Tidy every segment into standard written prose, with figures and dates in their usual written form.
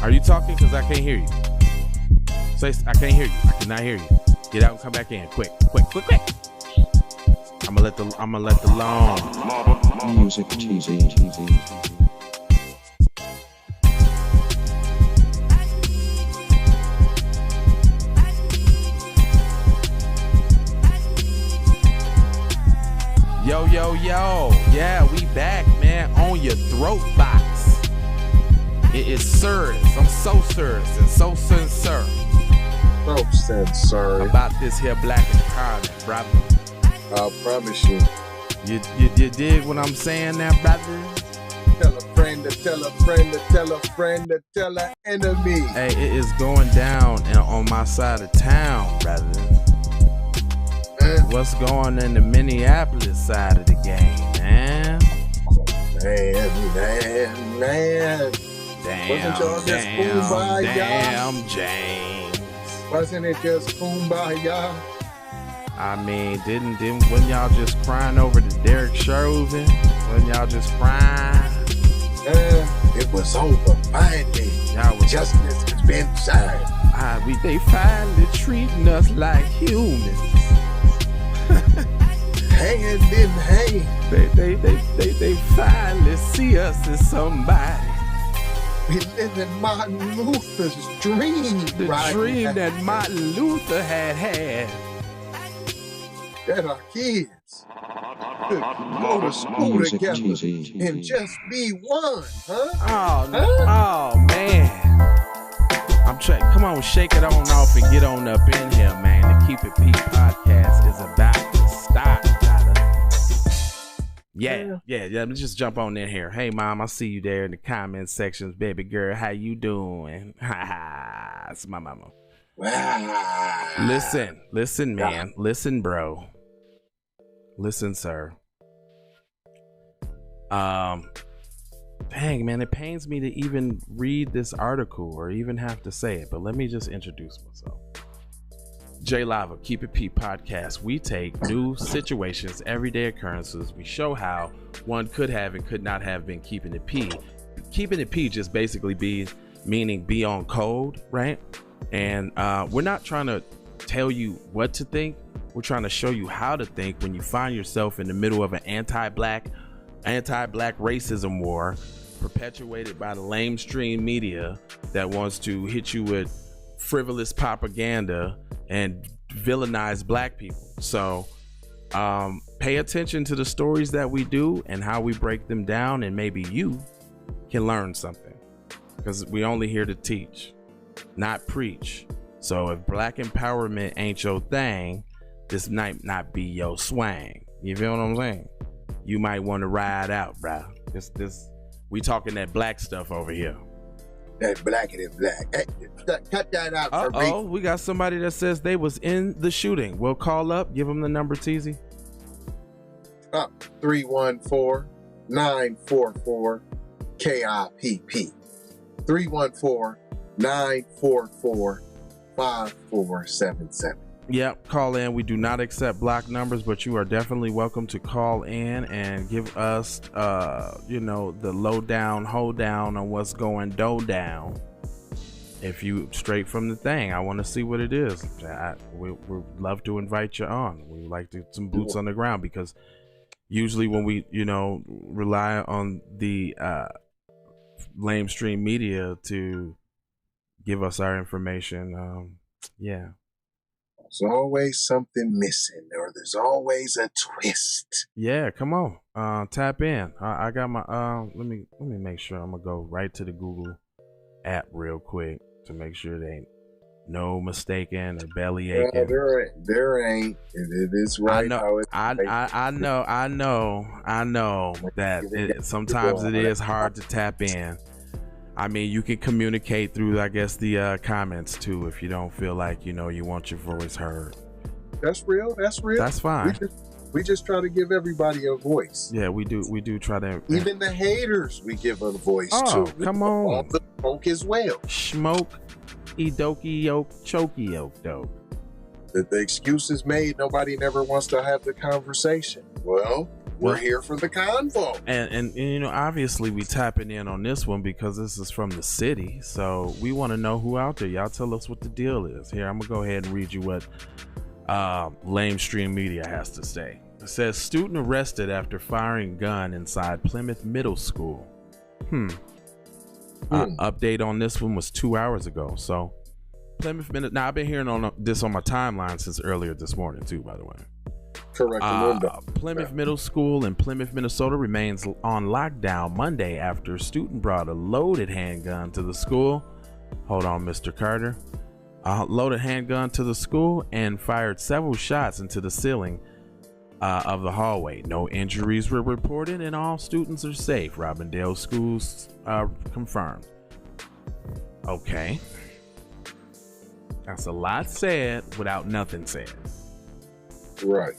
Are you talking? Because I can't hear you. Say, I can't hear you. I cannot hear you. Get out and come back in. Quick. I'm gonna let the long music TV. Yo. Yeah, we back, man, on your throat box. It is serious. I'm so serious and so sincere. So sincere. About this here black empowerment, brother. I promise you. You dig what I'm saying now, brother? Tell a friend to tell a friend to tell a friend to tell an enemy. Hey, it is going down on my side of town, brother. What's going in the Minneapolis side of the game, man? Man. Wasn't y'all just kumbaya? Damn, James. Wasn't it just kumbaya? I mean, when y'all just crying over the Derek Chauvin? When y'all just crying? It was over finally. Justice has been served. They finally treating us like humans. Hand in hand. They finally see us as somebody. We live in Martin Luther's dream. The dream that Martin Luther had. That our kids could go to school together and just be one, huh? Oh man. I'm trying. Come on, shake it on off and get on up in here, man. The Keep It Pete podcast is about to start, brother. Yeah. Let me just jump on in here. Hey, mom, I see you there in the comment sections, baby girl. How you doing? It's my mama. Listen, man. Listen, bro. Listen, sir. Dang, man, it pains me to even read this article or even have to say it, but let me just introduce myself. J Lava, Keep It Pete podcast. We take new situations, everyday occurrences. We show how one could have and could not have been keeping it P. Keeping it P just basically meaning be on code, right? And we're not trying to tell you what to think. We're trying to show you how to think when you find yourself in the middle of an anti-black racism war perpetuated by the lamestream media that wants to hit you with frivolous propaganda and villainize black people. So pay attention to the stories that we do and how we break them down, and maybe you can learn something, because we only here to teach, not preach. So if black empowerment ain't your thing, this might not be your swang. You feel what I'm saying? You might want to ride out, bro. We talking that black stuff over here. That blackity black. Hey, cut that out for me. Oh, we got somebody that says they was in the shooting. We'll call up. Give them the number, Teasy. 314-944-KIPP. 314-944-5477. Yep, call in. We do not accept block numbers, but you are definitely welcome to call in and give us, the lowdown, hold down on what's going down. If you straight from the thing, I want to see what it is. We love to invite you on. We like to some boots on the ground, because usually when we, rely on the lamestream media to give us our information, There's always something missing, or there's always a twist. Yeah, come on. Tap in. I got my let me make sure. I'm gonna go right to the Google app real quick to make sure there ain't no mistaken or belly aching. There ain't. It is right. I know that sometimes it is hard to tap in. I mean, you can communicate through, I guess, the comments too, if you don't feel like, you want your voice heard. That's real. That's fine. We just try to give everybody a voice. Yeah, we do try to. Even the haters, we give a voice to. Come on. All the smoke as well. Smoke, edoki yoke, chokey yoke, dope. The excuse is made. Nobody never wants to have the conversation. Well, We're here for the convo. And you know, obviously we tapping in on this one because this is from the city. So we want to know who out there. Y'all tell us what the deal is. Here, I'm gonna go ahead and read you what Lamestream Media has to say. It says, student arrested after firing gun inside Plymouth Middle School. Update on this one was 2 hours ago. So Plymouth Middle. Now I've been hearing this on my timeline since earlier this morning too, by the way. Correct. Plymouth Middle School in Plymouth, Minnesota remains on lockdown Monday after a student brought a loaded handgun to the school. Hold on, Mr. Carter. A loaded handgun to the school and fired several shots into the ceiling of the hallway. No injuries were reported and all students are safe. Robindale schools confirmed. Okay. That's a lot said without nothing said. Right.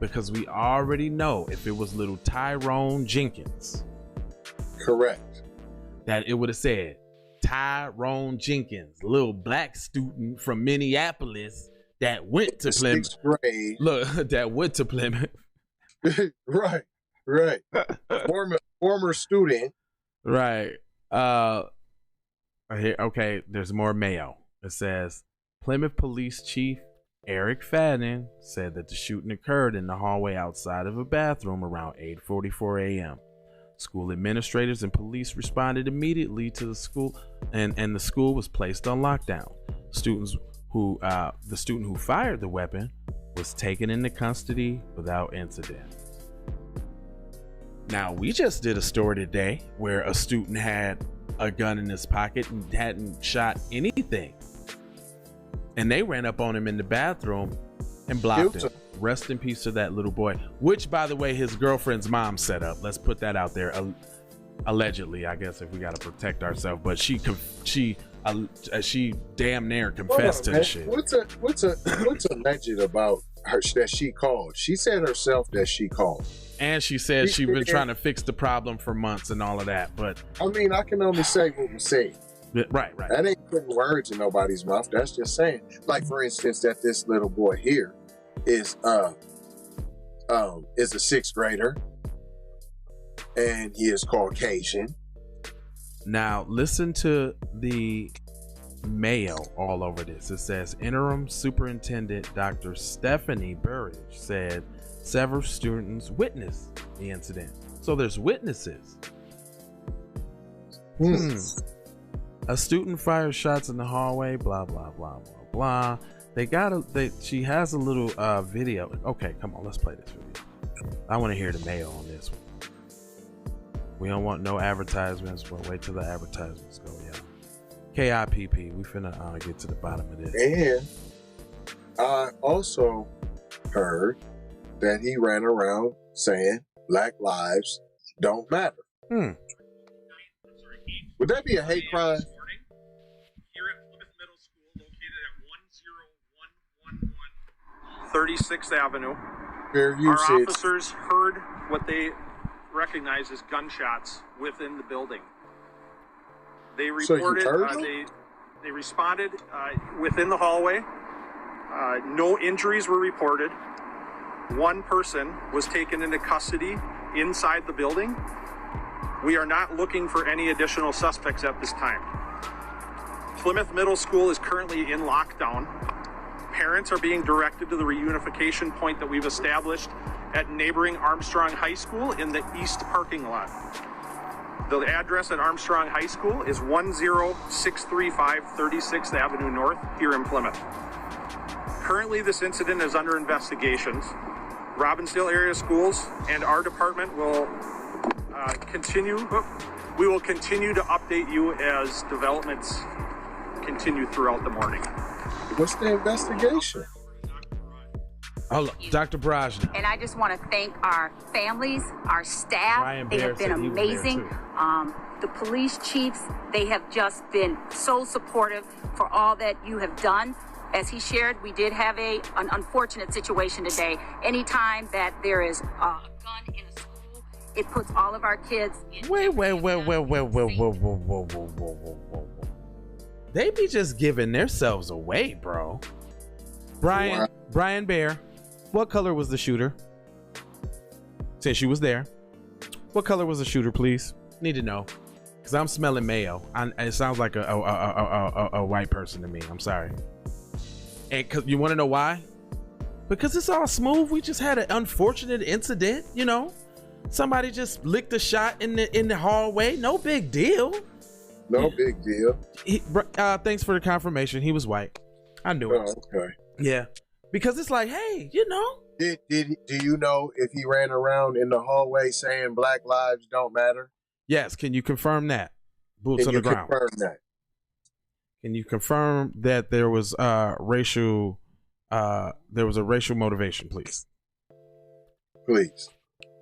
Because we already know if it was little Tyrone Jenkins. Correct. That it would have said Tyrone Jenkins, little black student from Minneapolis that went to Plymouth. 6th grade. Look, that went to Plymouth. Right. Former student. Right. Here, okay, there's more mayo. It says Plymouth Police Chief Eric Fadden said that the shooting occurred in the hallway outside of a bathroom around 8:44 a.m. School administrators and police responded immediately to the school, and the school was placed on lockdown. The student who fired the weapon was taken into custody without incident. Now, we just did a story today where a student had a gun in his pocket and hadn't shot anything. And they ran up on him in the bathroom and blocked him. Rest in peace to that little boy, which, by the way, his girlfriend's mom set up. Let's put that out there. Allegedly, I guess, if we got to protect ourselves. But she damn near confessed to the shit. What's alleged about her that she called? She said herself that she called. And she said she's been trying to fix the problem for months and all of that. But I mean, I can only say what was said. Right. That ain't putting words in nobody's mouth. That's just saying. Like, for instance, that this little boy here is a 6th grader, and he is Caucasian. Now, listen to the mayo all over this. It says interim superintendent Dr. Stephanie Burridge said several students witnessed the incident. So there's witnesses. A student fired shots in the hallway, blah, blah, blah, blah, blah. She has a little video. Okay, come on, let's play this video. I want to hear the mayo on this one. We don't want no advertisements. We'll wait till the advertisements go, yeah. KIPP, we finna get to the bottom of this. And I also heard that he ran around saying Black lives don't matter. Would that be a hate crime? Here at Plymouth Middle School, located at 10111 36th Avenue, our officers heard what they recognize as gunshots within the building. They reported, they responded within the hallway. No injuries were reported. One person was taken into custody inside the building. We are not looking for any additional suspects at this time. Plymouth Middle School is currently in lockdown. Parents are being directed to the reunification point that we've established at neighboring Armstrong High School in the east parking lot. The address at Armstrong High School is 10635 36th Avenue North here in Plymouth. Currently, this incident is under investigations. Robbinsdale area schools and our department will we will continue to update you as developments continue throughout the morning. What's the investigation? Oh, Dr. Brajna. And I just want to thank our families, our staff. They have been amazing. The police chiefs, they have just been so supportive for all that you have done. As he shared, we did have an unfortunate situation today. Anytime that there is a gun in a school, it puts all of our kids in. Wait. They be just giving themselves away, bro. Brian Bear, what color was the shooter? since you was there, what color was the shooter, please? Need to know, because I'm smelling mayo. It sounds like a white person to me. I'm sorry. And cause you want to know why? Because it's all smooth. We just had an unfortunate incident, you know. Somebody just licked a shot in the hallway. No big deal. No big deal. Thanks for the confirmation. He was white. I knew it. Okay. Yeah. Because it's like, hey, you know. Do you know if he ran around in the hallway saying Black lives don't matter? Yes. Can you confirm that? Boots on the ground. Confirm that? Can you confirm that there was a racial motivation, please? Please.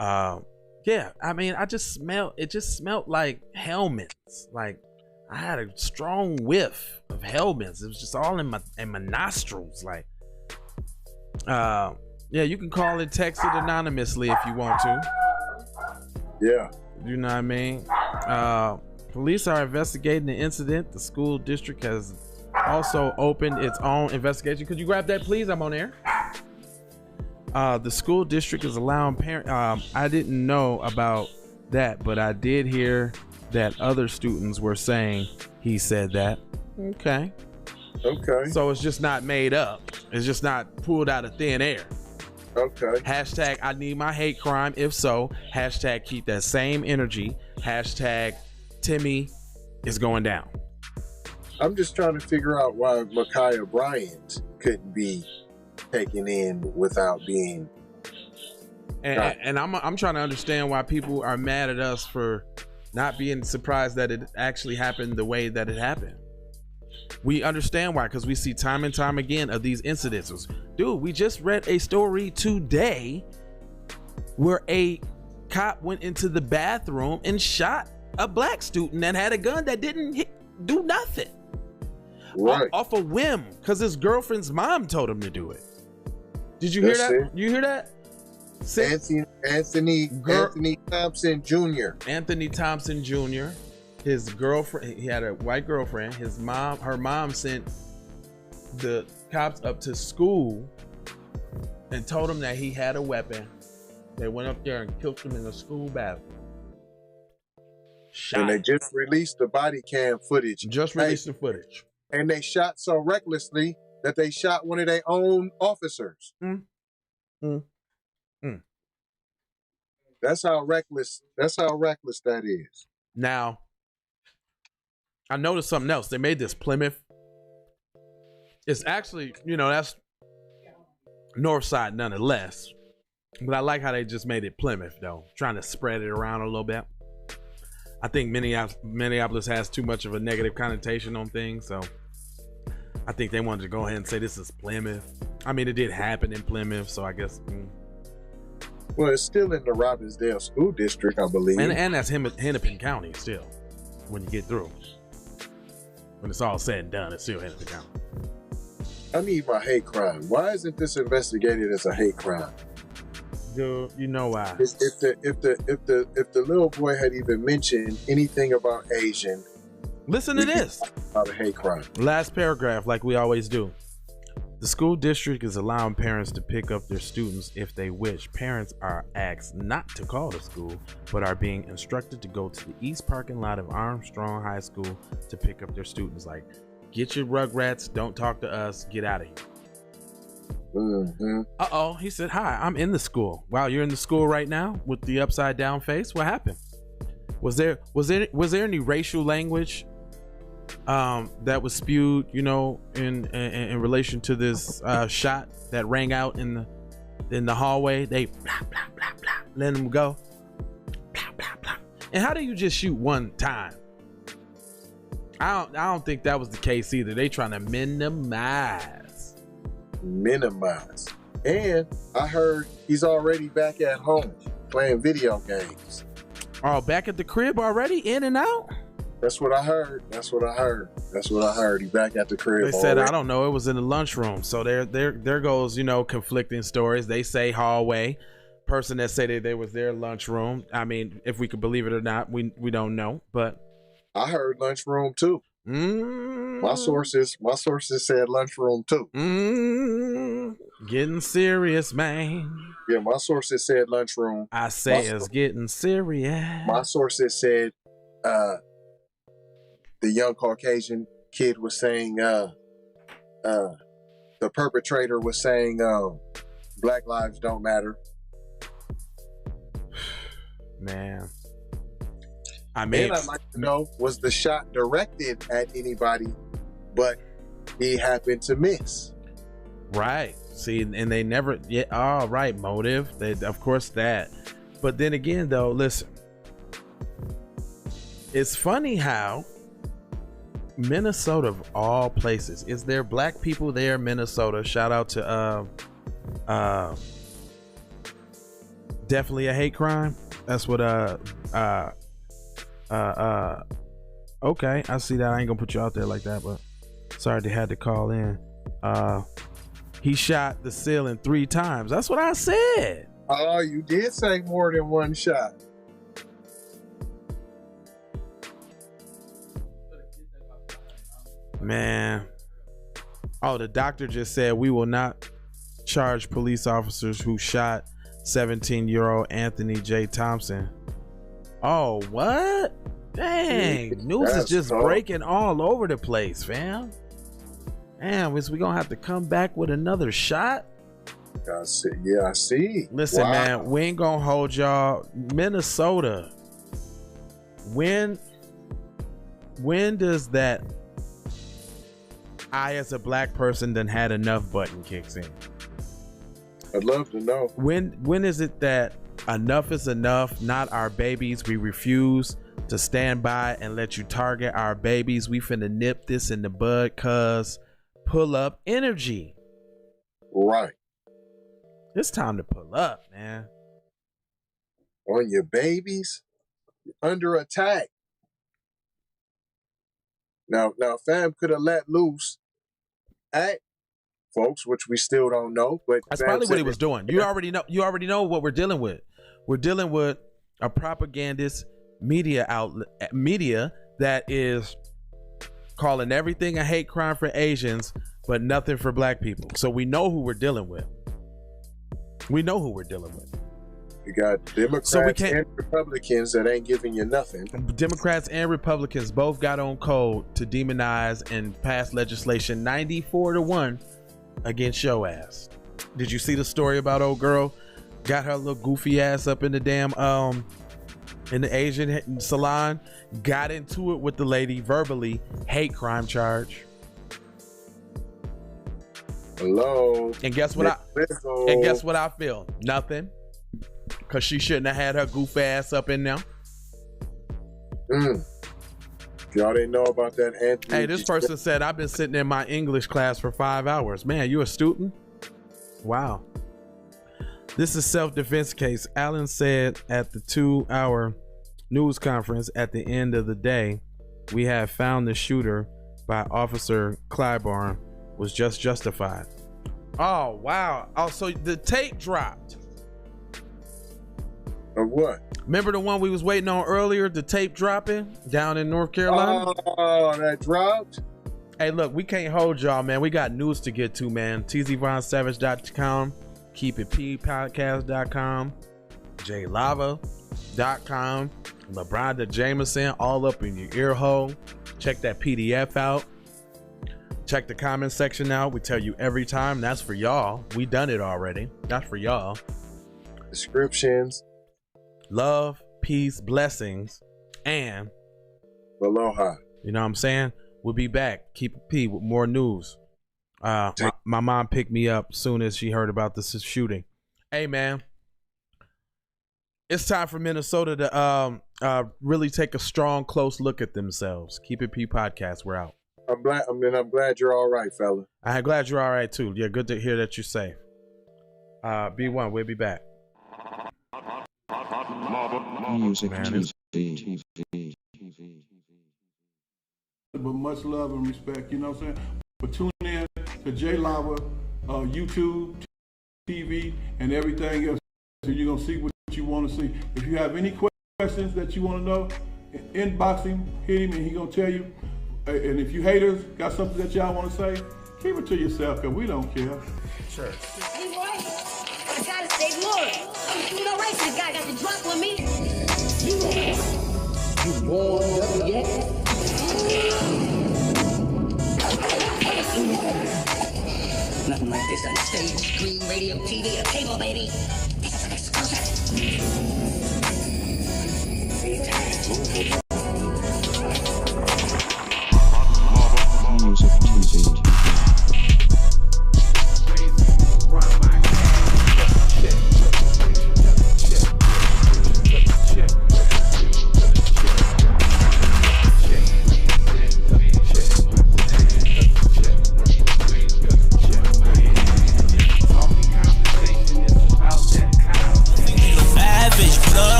Yeah. I mean, it just smelled like helmets. Like I had a strong whiff of helmets. It was just all in my nostrils. Like, yeah, you can call and text it anonymously if you want to. Yeah. You know what I mean? Police are investigating the incident. The school district has also opened its own investigation. Could you grab that, please? I'm on air. The school district is allowing parents. I didn't know about that, but I did hear that other students were saying he said that. Okay. So it's just not made up. It's just not pulled out of thin air. Okay. Hashtag I need my hate crime. If so, hashtag keep that same energy. Hashtag Timmy is going down. I'm just trying to figure out why Ma'Khia Bryant couldn't be taken in without being. And I'm trying to understand why people are mad at us for not being surprised that it actually happened the way that it happened. We understand why, because we see time and time again of these incidences. Dude, we just read a story today where a cop went into the bathroom and shot a black student that had a gun that didn't do nothing. Right. Off a whim, because his girlfriend's mom told him to do it. Did you hear that? You hear that? Anthony Thompson Jr. Anthony Thompson Jr. His girlfriend, he had a white girlfriend. Her mom sent the cops up to school and told him that he had a weapon. They went up there and killed him in the school bathroom. And they just released the body cam footage. The footage. And they shot so recklessly that they shot one of their own officers. That's how reckless that is. Now, I noticed something else. They made this Plymouth. It's actually, that's North Side nonetheless. But I like how they just made it Plymouth, though. Trying to spread it around a little bit. I think Minneapolis has too much of a negative connotation on things, so I think they wanted to go ahead and say this is Plymouth. I mean, it did happen in Plymouth, so I guess. Well, it's still in the Robbinsdale School District, I believe. And that's Hennepin County still, when you get through. When it's all said and done, it's still Hennepin County. I need my hate crime. Why isn't this investigated as a hate crime? Dude, you know why? If the little boy had even mentioned anything about Asian, listen to this. About a hate crime. Last paragraph, like we always do. The school district is allowing parents to pick up their students if they wish. Parents are asked not to call the school, but are being instructed to go to the east parking lot of Armstrong High School to pick up their students. Like, get your rugrats, don't talk to us, get out of here. Uh-oh, he said, hi, I'm in the school. Wow, you're in the school right now with the upside down face? What happened? Was there any racial language that was spewed, in relation to this shot that rang out in the hallway? They blah blah blah blah, let him go. Blah blah blah. And how do you just shoot one time? I don't think that was the case either. They trying to minimize. And I heard he's already back at home playing video games. Oh, back at the crib already, in and out? That's what I heard. He back at the crib. They said, already. I don't know, it was in the lunchroom. So there goes, conflicting stories. They say hallway. Person that said they was their lunchroom. I mean, if we could believe it or not, we don't know. But I heard lunchroom too. My sources said lunchroom too. Getting serious, man. Yeah, my sources said lunchroom. I say it's getting serious. My sources said the young Caucasian kid was saying the perpetrator was saying Black lives don't matter. Man. I'd like to know, was the shot directed at anybody, but he happened to miss? Right. See, and they never, right, motive. They, of course, that. But then again, though, listen. It's funny how Minnesota, of all places, is there black people there in Minnesota? Shout out to definitely a hate crime. That's what okay, I see that. I ain't gonna put you out there like that, but sorry they had to call in. He shot the ceiling 3 times. That's what I said. Oh, you did say more than one shot. Man. Oh, the doctor just said we will not charge police officers who shot 17-year-old Anthony J. Thompson. Oh, what? Dang, news is just breaking all over the place, fam. Damn, is we gonna have to come back with another shot? I see. Yeah, I see. Listen, man, we ain't gonna hold y'all. Minnesota. When does that I as a black person done had enough button kicks in? I'd love to know. When is it that enough is enough? Not our babies. We refuse to stand by and let you target our babies. We finna nip this in the bud, cuz pull up energy. Right. It's time to pull up, man. On your babies, under attack. Now fam could have let loose at folks, which we still don't know, but that's probably what he was doing. You already know what we're dealing with. We're dealing with a propagandist media that is calling everything a hate crime for Asians, but nothing for black people. So we know who we're dealing with. We know who we're dealing with. You got Democrats and Republicans that ain't giving you nothing. Democrats and Republicans both got on code to demonize and pass legislation 94-1 against your ass. Did you see the story about old girl got her little goofy ass up in the damn in the Asian salon, got into it with the lady verbally, hate crime charge. Hello. And guess what I feel? Nothing. Cause she shouldn't have had her goof ass up in there. Y'all didn't know about that, Anthony? Hey, this person said, I've been sitting in my English class for 5 hours. Man, you a student? Wow. This is self-defense case. Allen said at the 2-hour news conference at the end of the day, we have found the shooter by Officer Clyburn was just justified. Oh, wow. Oh, so the tape dropped. Of what? Remember the one we was waiting on earlier, the tape dropping down in North Carolina? Oh, that dropped? Hey, look, we can't hold y'all, man. We got news to get to, man. tzvonsavage.com, keepitpodcast.com, jlava.com, LeBron the Jameson, all up in your ear hole. Check that PDF out. Check the comment section out. We tell you every time. That's for y'all. We done it already. That's for y'all. Descriptions. Love, peace, blessings, and aloha. You know what I'm saying? We'll be back. Keep it P with more news. My mom picked me up soon as she heard about this shooting. Hey, man. It's time for Minnesota to really take a strong, close look at themselves. Keep it P podcast. We're out. I'm glad you're all right, fella. I'm glad you're all right, too. Yeah, good to hear that you're safe. B1, we'll be back. Music TV. But much love and respect, you know what I'm saying? But tune in to J Lava, YouTube, TV, and everything else. So you're going to see what you want to see. If you have any questions that you want to know, inbox him, hit him, and he's going to tell you. And if you haters got something that y'all want to say, keep it to yourself, because we don't care. Sure. Hey, boy, I gotta stay loyal. I'm doing all right. This guy got the drop on me. You warmed up yet? Nothing like this on stage, screen, radio, TV, or cable, baby. This is an exclusive. Music TV.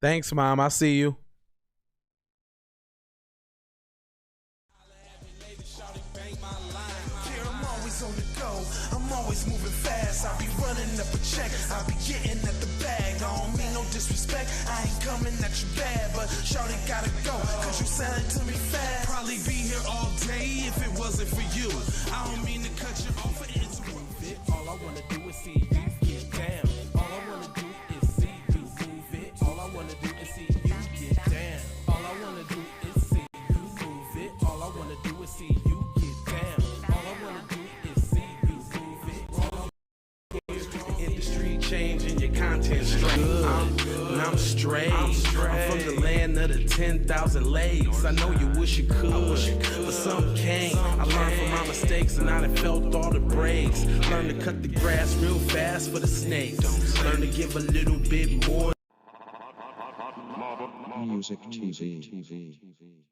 Thanks, Mom. I see you. I'm always on the go. I'm always moving fast. I be running up a check. I be getting at the bag. I don't mean no disrespect. I ain't coming at you bad, but shawty gotta go. Cause you sounding to me fast. Probably be here all day if it wasn't for you. I don't mean to cut you off for it. All I wanna do is see you get down. All I wanna do is see you move it. All I wanna do is see you get down. All I wanna do is see you move it. All I wanna do is see you get down. All I wanna do is see you move it. All I the industry changing, your content straight. I'm straight. I'm from the land of the 10,000 legs. I know you wish you could, but some can't. I learned from my mistakes and I done felt all the breaks. Learn to cut the grass real fast for the snakes. Learn to give a little bit more. Music TV.